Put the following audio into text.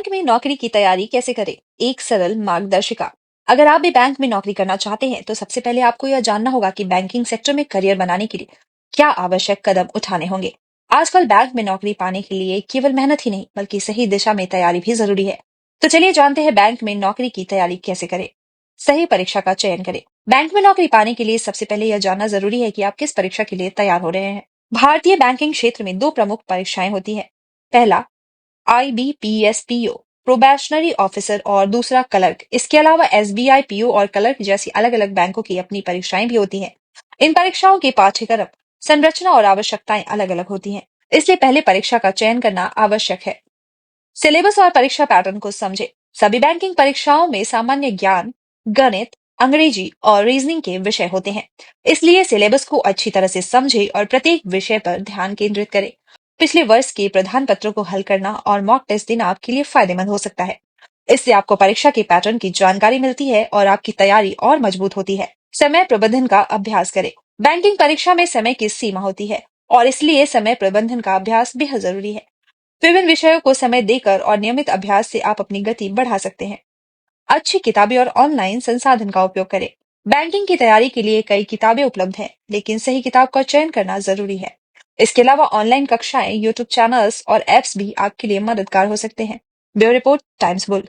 Bank में नौकरी की तैयारी कैसे करें? एक सरल मार्गदर्शिका। अगर आप भी बैंक में नौकरी करना चाहते हैं, तो सबसे पहले आपको यह जानना होगा कि बैंकिंग सेक्टर में करियर बनाने के लिए क्या आवश्यक कदम उठाने होंगे। आजकल बैंक में नौकरी पाने के लिए केवल मेहनत ही नहीं, बल्कि सही दिशा में तैयारी भी जरूरी है। तो चलिए जानते हैं बैंक में नौकरी की तैयारी कैसे करें। सही परीक्षा का चयन करें। बैंक में नौकरी पाने के लिए सबसे पहले यह जानना जरूरी है कि आप किस परीक्षा के लिए तैयार हो रहे हैं। भारतीय बैंकिंग क्षेत्र में दो प्रमुख परीक्षाएं होती हैं। पहला IBPS-PO प्रोबेशनरी ऑफिसर और दूसरा क्लर्क। इसके अलावा SBI PO और क्लर्क जैसी अलग अलग बैंकों की अपनी परीक्षाएं भी होती हैं। इन परीक्षाओं के पाठ्यक्रम, संरचना और आवश्यकताएं अलग अलग होती हैं, इसलिए पहले परीक्षा का चयन करना आवश्यक है। सिलेबस और परीक्षा पैटर्न को समझे। सभी बैंकिंग परीक्षाओं में सामान्य ज्ञान, गणित, अंग्रेजी और रीजनिंग के विषय होते हैं। इसलिए सिलेबस को अच्छी तरह से समझे और प्रत्येक विषय पर ध्यान केंद्रित करें। पिछले वर्ष के प्रधान पत्रों को हल करना और मॉक टेस्ट देना आपके लिए फायदेमंद हो सकता है। इससे आपको परीक्षा के पैटर्न की जानकारी मिलती है और आपकी तैयारी और मजबूत होती है। समय प्रबंधन का अभ्यास करें। बैंकिंग परीक्षा में समय की सीमा होती है और इसलिए समय प्रबंधन का अभ्यास बेहद जरूरी है। विभिन्न विषयों को समय देकर और नियमित अभ्यास से आप अपनी गति बढ़ा सकते हैं। अच्छी किताबें और ऑनलाइन संसाधन का उपयोग करें। बैंकिंग की तैयारी के लिए कई किताबें उपलब्ध हैं, लेकिन सही किताब का चयन करना जरूरी है। इसके अलावा ऑनलाइन कक्षाएं, यूट्यूब चैनल्स और एप्स भी आपके लिए मददगार हो सकते हैं। Bureau report, times bull.